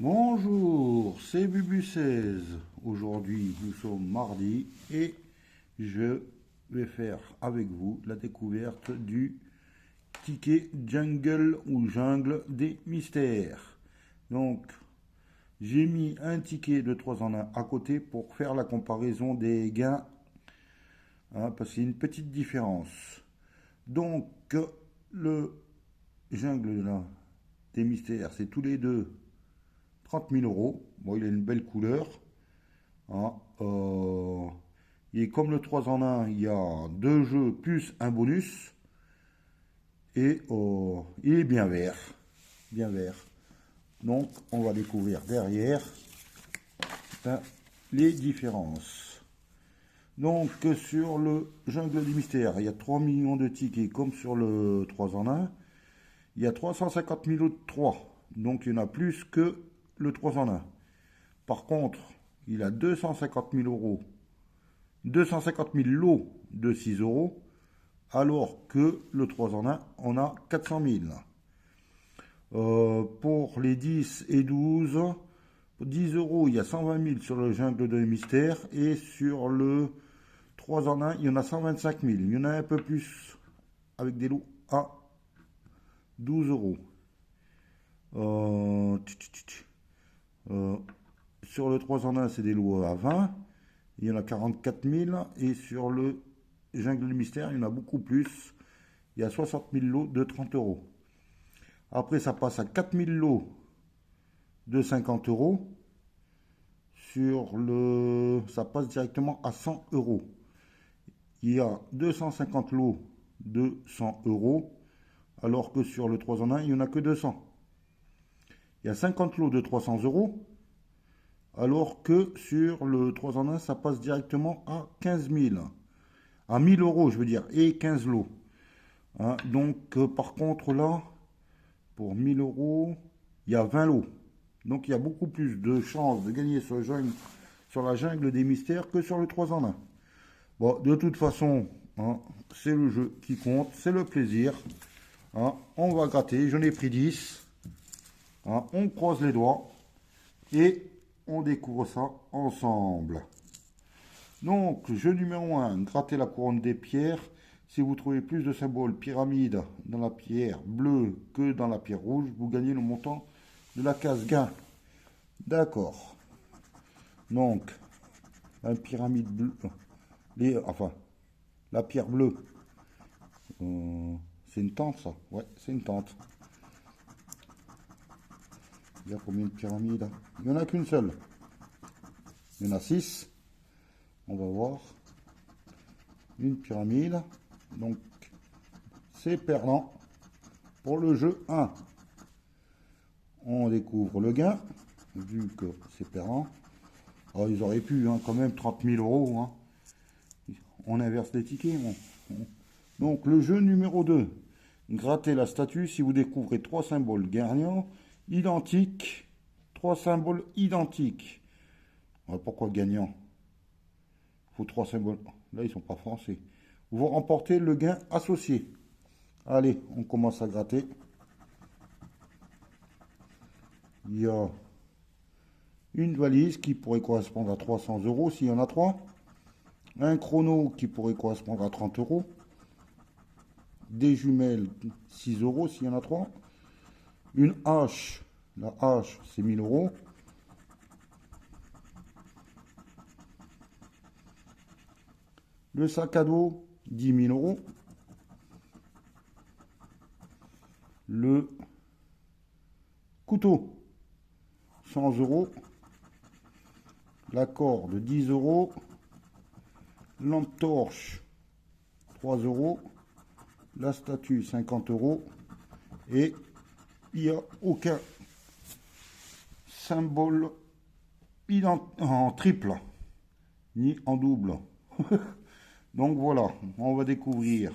Bonjour, c'est Bubu16. Aujourd'hui, nous sommes mardi et je vais faire avec vous la découverte du ticket Jungle ou Jungle des Mystères. Donc, j'ai mis un ticket de 3 en 1 à côté pour faire la comparaison des gains, hein, parce qu'il y a une petite différence. Donc, le Jungle là, des Mystères, c'est tous les deux 30 000 euros. Bon, il a une belle couleur, hein. Il est comme le 3 en 1, il y a deux jeux plus un bonus. Et il est bien vert. Bien vert. Donc, on va découvrir derrière, hein, les différences. Donc, sur le Jungle du Mystère, il y a 3 millions de tickets comme sur le 3 en 1. Il y a 350 000 lots de 3. Donc, il y en a plus que le 3 en 1. Par contre, il a 250 000 euros, 250 000 lots de 6 euros, alors que le 3 en 1, on a 400 000. Pour les 10 et 12, 10 euros, il y a 120 000 sur le Jungle de Mystère, et sur le 3 en 1, il y en a 125 000. Il y en a un peu plus avec des lots à 12 euros. Sur le 3 en 1, c'est des lots à 20. Il y en a 44 000. Et sur le Jungle du Mystère, il y en a beaucoup plus. Il y a 60 000 lots de 30 euros. Après, ça passe à 4 000 lots de 50 euros. Ça passe directement à 100 euros. Il y a 250 lots de 100 euros. Alors que sur le 3 en 1, il n'y en a que 200. Il y a 50 lots de 300 euros. Alors que sur le 3 en 1, ça passe directement à 15 000. À 1000 euros, je veux dire, et 15 lots. Hein, donc, par contre, là, pour 1000 euros, il y a 20 lots. Donc, il y a beaucoup plus de chances de gagner sur la jungle des mystères que sur le 3 en 1. Bon, de toute façon, hein, c'est le jeu qui compte, c'est le plaisir. Hein, on va gratter, j'en ai pris 10. Hein, on croise les doigts et on découvre ça ensemble. Donc, jeu numéro 1, gratter la couronne des pierres. Si vous trouvez plus de symboles pyramide dans la pierre bleue que dans la pierre rouge, vous gagnez le montant de la case gain. D'accord. Donc, la pyramide bleue, la pierre bleue, c'est une tente ça? Ouais, c'est une tente. Il y a combien de pyramides? Il n'y en a qu'une seule. Il y en a 6. On va voir. Une pyramide. Donc, c'est perdant pour le jeu 1. On découvre le gain, vu que c'est perdant. Oh, ils auraient pu, hein, quand même, 30 000 euros. Hein. On inverse les tickets. Donc, le jeu numéro 2. Grattez la statue si vous découvrez 3 symboles gagnants identiques. 3 symboles identiques. Ouais, pourquoi gagnant? Il faut 3 symboles. Là, ils sont pas français. Vous remportez le gain associé. Allez, on commence à gratter. Il y a une valise qui pourrait correspondre à 300 euros s'il y en a 3. Un chrono qui pourrait correspondre à 30 euros. Des jumelles, 6 euros s'il y en a 3. Une hache, la hache c'est 1000 euros. Le sac à dos, 10 000 euros. Le couteau, 100 euros. La corde, 10 euros. Lampe torche, 3 euros. La statue, 50 euros. Et il n'y a aucun symbole en triple, ni en double. Donc voilà, on va découvrir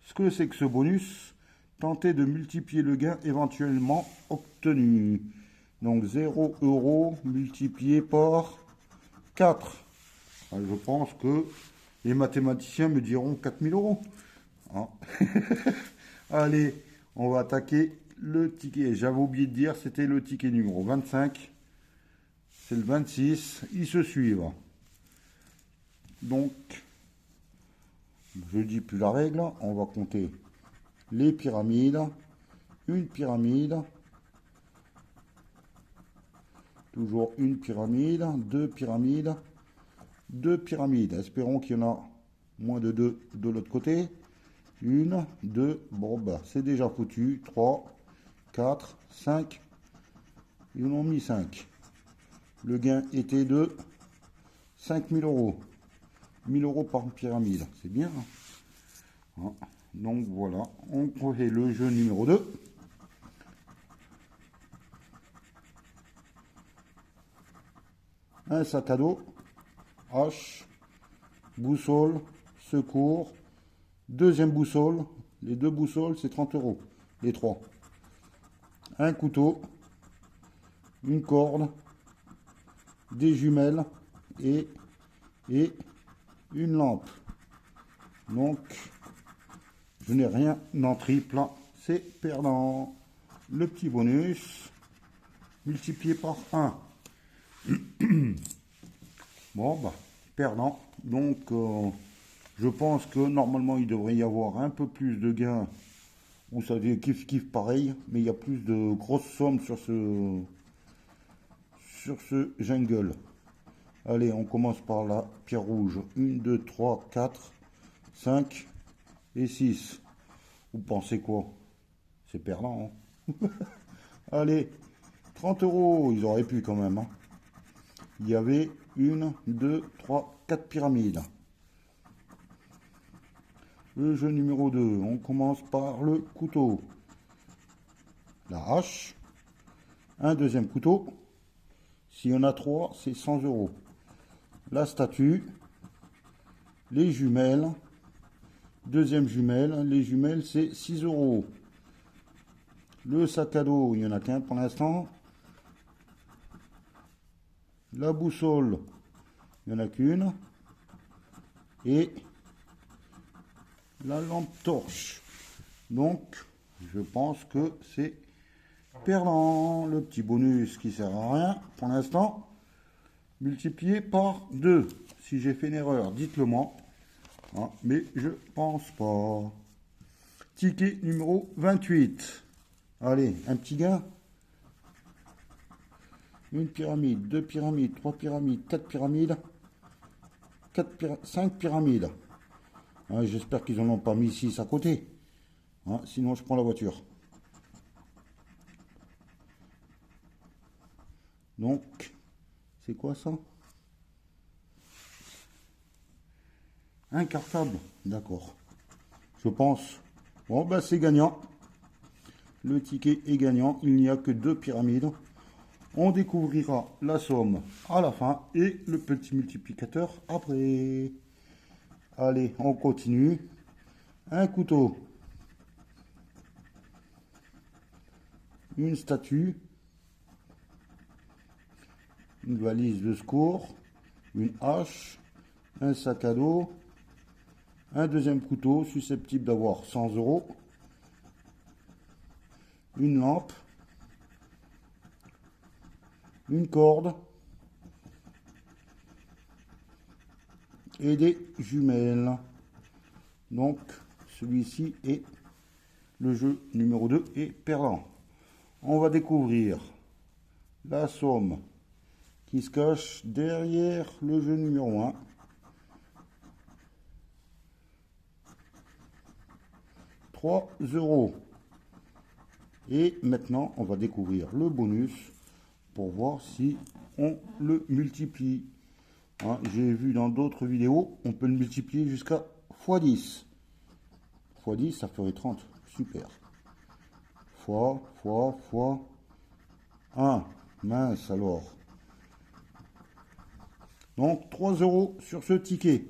ce que c'est que ce bonus. Tentez de multiplier le gain éventuellement obtenu. Donc 0 euros multiplié par 4. Je pense que les mathématiciens me diront 4000 euros. Hein. Allez, on va attaquer le ticket, j'avais oublié de dire, c'était le ticket numéro 25. C'est le 26, ils se suivent. Donc, je dis plus la règle, on va compter les pyramides. Une pyramide. Toujours une pyramide, deux pyramides, deux pyramides. Espérons qu'il y en a moins de deux de l'autre côté. Une, deux, bon bah c'est déjà foutu. 3, 4, 5. Ils en ont mis 5. Le gain était de 5000 euros. 1000 euros par pyramide. C'est bien. Hein. Donc voilà, on refait le jeu numéro 2. Un sac à dos, hache, boussole, secours, deuxième boussole, les deux boussoles c'est 30 euros, les trois. Un couteau, une corde, des jumelles et une lampe. Donc, je n'ai rien en triple, c'est perdant. Le petit bonus, multiplié par 1. Bon, bah, perdant. Donc, je pense que normalement, il devrait y avoir un peu plus de gains. Ou ça devient kiff-kiff pareil. Mais il y a plus de grosses sommes sur ce jungle. Allez, on commence par la pierre rouge. 1, 2, 3, 4, 5 et 6. Vous pensez quoi? C'est perdant. Hein. Allez, 30 euros. Ils auraient pu quand même. Hein. Il y avait 1, 2, 3, 4 pyramides. Le jeu numéro 2, on commence par le couteau. La hache. Un deuxième couteau. S'il y en a 3, c'est 100 euros. La statue. Les jumelles. Deuxième jumelle. Les jumelles, c'est 6 euros. Le sac à dos, il n'y en a qu'un pour l'instant. La boussole, il n'y en a qu'une. Et la lampe torche. Donc, je pense que c'est perdant. Le petit bonus qui sert à rien pour l'instant. Multiplié par 2. Si j'ai fait une erreur, dites-le moi. Hein, mais je pense pas. Ticket numéro 28. Allez, un petit gain. Une pyramide, deux pyramides, trois pyramides, quatre pyramides, 5 pyramides. Hein, j'espère qu'ils n'en ont pas mis 6 à côté. Hein, sinon, je prends la voiture. Donc, c'est quoi ça? Un cartable. D'accord. Je pense. Bon, ben c'est gagnant. Le ticket est gagnant. Il n'y a que 2 pyramides. On découvrira la somme à la fin et le petit multiplicateur après. Allez, on continue. Un couteau. Une statue. Une valise de secours. Une hache. Un sac à dos. Un deuxième couteau susceptible d'avoir 100 euros. Une lampe. Une corde et des jumelles. Donc celui-ci est le jeu numéro 2 et perdant. On va découvrir la somme qui se cache derrière le jeu numéro 1. €3. Et maintenant on va découvrir le bonus pour voir si on le multiplie. Hein, j'ai vu dans d'autres vidéos, on peut le multiplier jusqu'à x10. x10, ça ferait 30. Super. Fois 1. Mince alors. Donc 3 € sur ce ticket.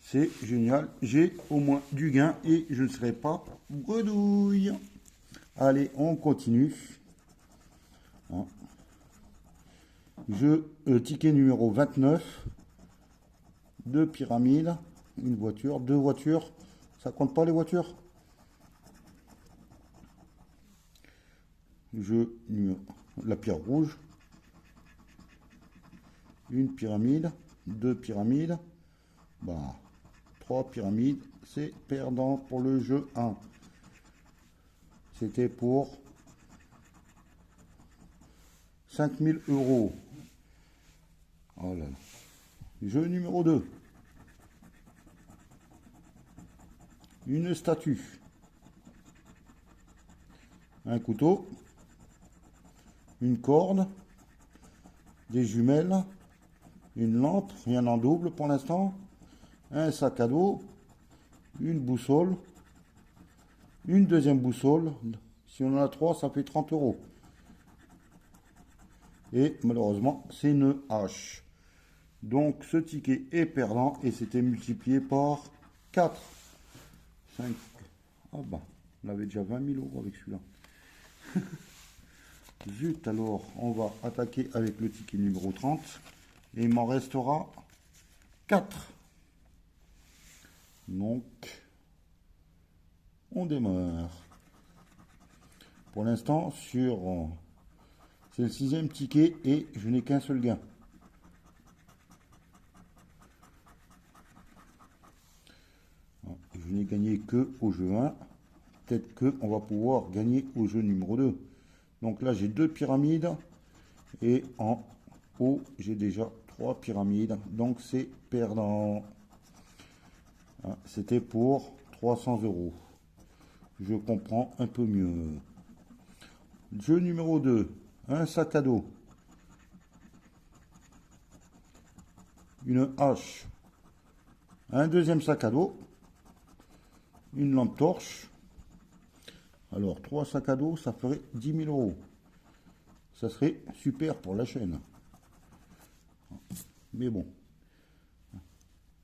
C'est génial. J'ai au moins du gain et je ne serai pas bredouille. Allez, on continue. Hein. Ticket numéro 29. 2 pyramides. Une voiture. 2 voitures. Ça compte pas les voitures? la pierre rouge, une pyramide, deux pyramides, bah, trois pyramides, c'est perdant pour le jeu 1. C'était pour 5000 €. Oh là là. Jeu numéro 2. Une statue. Un couteau. Une corde. Des jumelles. Une lampe, rien en double pour l'instant. Un sac à dos. Une boussole. Une deuxième boussole. Si on en a 3, ça fait 30 €. Et malheureusement, c'est une hache. Donc ce ticket est perdant et c'était multiplié par 4. 5. Ah bah, on avait déjà 20 000 € avec celui-là. Zut, alors on va attaquer avec le ticket numéro 30. Et il m'en restera 4. Donc, on démarre. Pour l'instant, c'est le 6e ticket et je n'ai qu'un seul gain. Je n'ai gagné que au jeu 1. Peut-être qu'on va pouvoir gagner au jeu numéro 2. Donc là, j'ai 2 pyramides. Et en haut, j'ai déjà 3 pyramides. Donc c'est perdant. C'était pour 300 €. Je comprends un peu mieux. Jeu numéro 2. Un sac à dos. Une hache. Un deuxième sac à dos. Une lampe torche. Alors, 3 sacs à dos, ça ferait 10 000 €. Ça serait super pour la chaîne. Mais bon.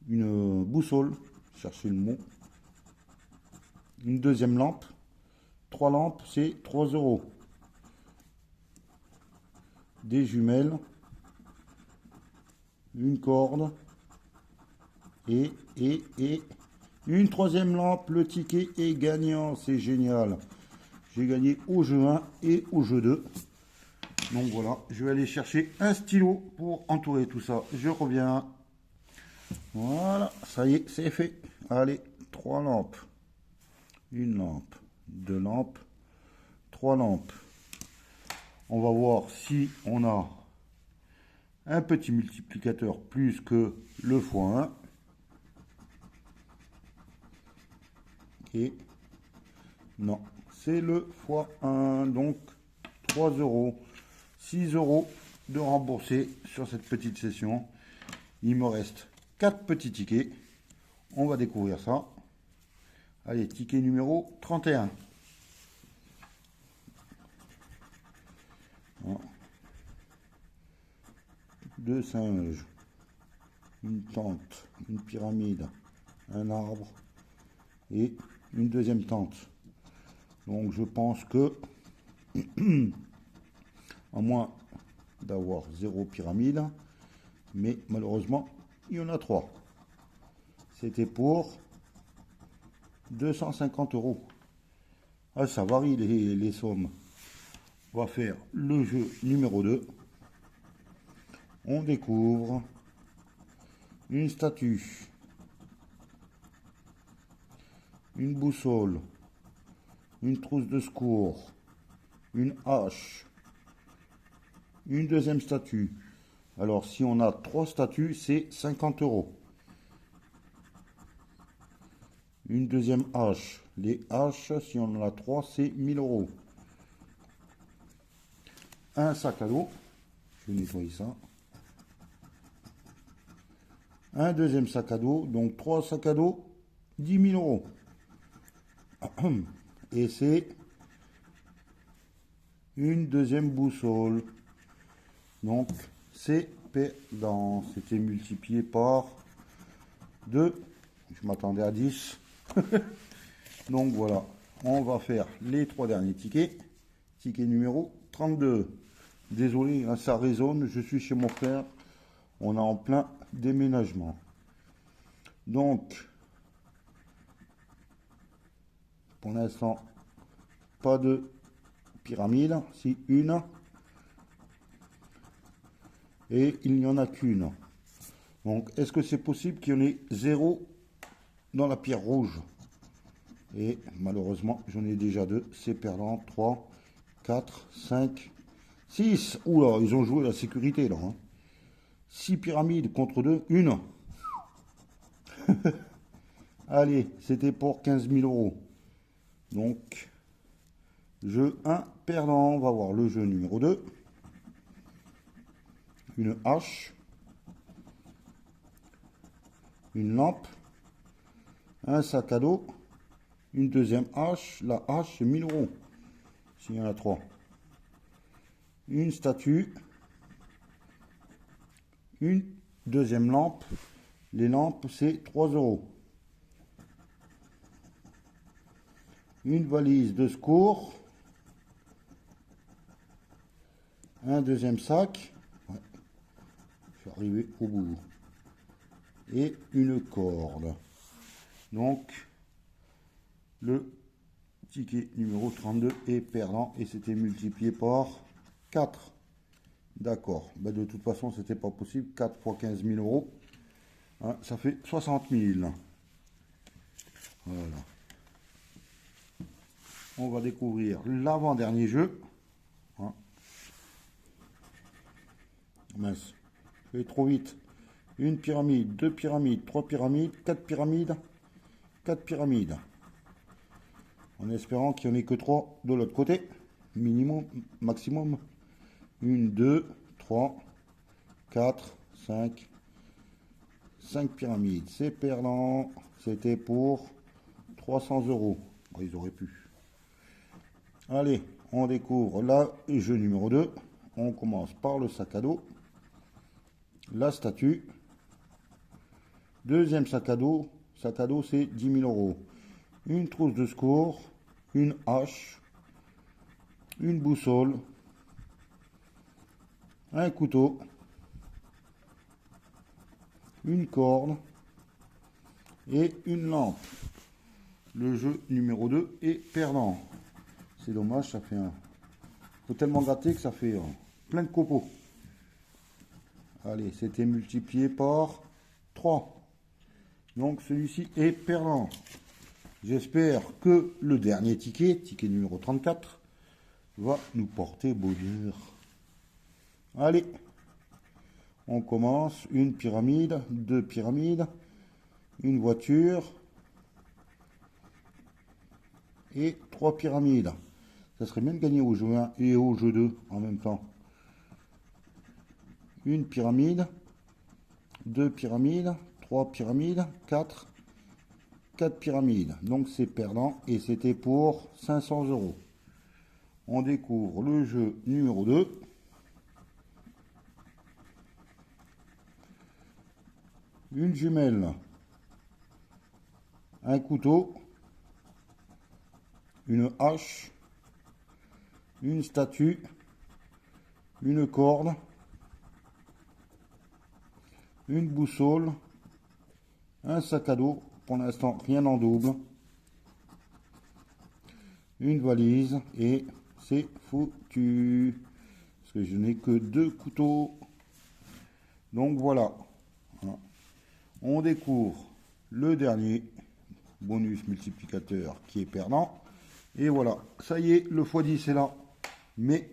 Une boussole, cherchez le mot. Une deuxième lampe. 3 lampes, c'est 3 €. Des jumelles. Une corde. Et une troisième lampe. Le ticket est gagnant. C'est génial. J'ai gagné au jeu 1 et au jeu 2. Donc voilà, je vais aller chercher un stylo pour entourer tout ça. Je reviens. Voilà, ça y est, c'est fait. Allez, 3 lampes. Une lampe, 2 lampes, 3 lampes. On va voir si on a un petit multiplicateur plus que le x1. Et non, c'est le x1. Donc 3 €. 6 € de rembourser sur cette petite session. Il me reste 4 petits tickets. On va découvrir ça. Allez, ticket numéro 31. Voilà. 2 singes. Une tente. Une pyramide. Un arbre. Et une deuxième tente. Donc je pense que, à moins d'avoir 0 pyramide, mais malheureusement, il y en a 3. C'était pour 250 €. Ah, ça varie les sommes. On va faire le jeu numéro 2. On découvre une statue, une boussole, une trousse de secours, une hache, une deuxième statue. Alors si on a 3 statues, c'est 50 €. Une deuxième hache. Les haches, si on en a 3, c'est 1000 €. Un sac à dos. Je vais nettoyer ça. Un deuxième sac à dos. Donc 3 sacs à dos, 10 000 €. Et c'est une deuxième boussole. Donc c'est perdant. C'était multiplié par 2. Je m'attendais à 10. Donc voilà, on va faire les 3 derniers tickets. Ticket numéro 32. Désolé, hein, ça résonne, je suis chez mon frère. On est en plein déménagement. Donc, pour l'instant, pas de pyramide, si une, et il n'y en a qu'une. Donc, est-ce que c'est possible qu'il y en ait 0 dans la pierre rouge? Et malheureusement, j'en ai déjà 2, c'est perdant. 3, 4, 5, 6. Oula, ils ont joué la sécurité là. 6 pyramides contre 2, une. Allez, c'était pour 15 000 euros. Donc, jeu 1 perdant. On va voir le jeu numéro 2. Une hache. Une lampe. Un sac à dos. Une deuxième hache. La hache, c'est 1000 euros. S'il y en a 3. Une statue. Une deuxième lampe. Les lampes, c'est 3 euros. Une valise de secours. Un deuxième sac. Ouais. Je suis arrivé au bout. Et une corde. Donc, le ticket numéro 32 est perdant et c'était multiplié par 4. D'accord. Ben de toute façon, c'était pas possible. 4 fois 15 000 euros. Hein, ça fait 60 000. Voilà. On va découvrir l'avant-dernier jeu. Hein. Mince. Je vais trop vite. Une pyramide, 2 pyramides, 3 pyramides, 4 pyramides, 4 pyramides. En espérant qu'il n'y en ait que 3 de l'autre côté. Minimum, maximum. 1, 2, 3, 4, 5. 5 pyramides. C'est perdant. C'était pour 300 euros. Bon, ils auraient pu. Allez, on découvre là, jeu numéro 2. On commence par le sac à dos. La statue. Deuxième sac à dos. Sac à dos, c'est 10 000 euros. Une trousse de secours. Une hache. Une boussole. Un couteau. Une corde. Et une lampe. Le jeu numéro 2 est perdant. C'est dommage, ça fait un... faut tellement gratter que ça fait plein de copeaux. Allez, c'était multiplié par 3. Donc celui-ci est perdant. J'espère que le dernier ticket, ticket numéro 34, va nous porter bonheur. Allez, on commence. Une pyramide, 2 pyramides, une voiture et 3 pyramides. Ça serait bien de gagner au jeu 1 et au jeu 2 en même temps. Une pyramide, 2 pyramides, 3 pyramides, 4 pyramides. Donc c'est perdant et c'était pour 500 euros. On découvre le jeu numéro 2. Une jumelle, un couteau, une hache, une statue, une corde, une boussole, un sac à dos, pour l'instant rien en double, une valise et c'est foutu, parce que je n'ai que 2 couteaux. Donc voilà, on découvre le dernier bonus multiplicateur qui est perdant. Et voilà, ça y est, le x10 est là. Mais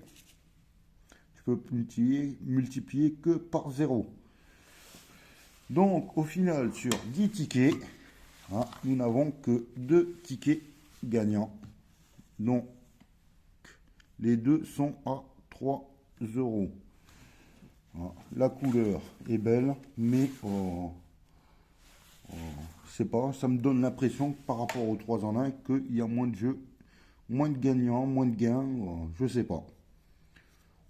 je peux multiplier que par 0. Donc au final, sur 10 tickets, nous n'avons que 2 tickets gagnants. Donc les deux sont à 3 euros. La couleur est belle, mais je sais pas, ça me donne l'impression que par rapport aux 3 en 1, qu'il y a moins de jeux, moins de gagnants, moins de gains, je sais pas.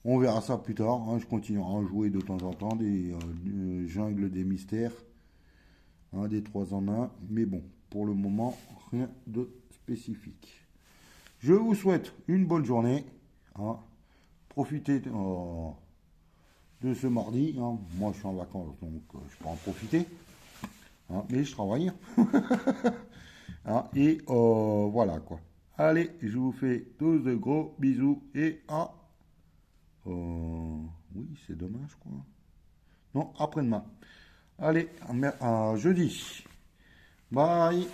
On verra ça plus tard, je continuerai à jouer de temps en temps des jungles des mystères, des 3 en 1, mais bon, pour le moment, rien de spécifique. Je vous souhaite une bonne journée, profitez de ce mardi, moi je suis en vacances, donc je peux en profiter. Mais je travaille. Et voilà quoi. Allez, je vous fais tous de gros bisous et à... oui, c'est dommage, quoi. Non, après-demain. Allez, à jeudi. Bye.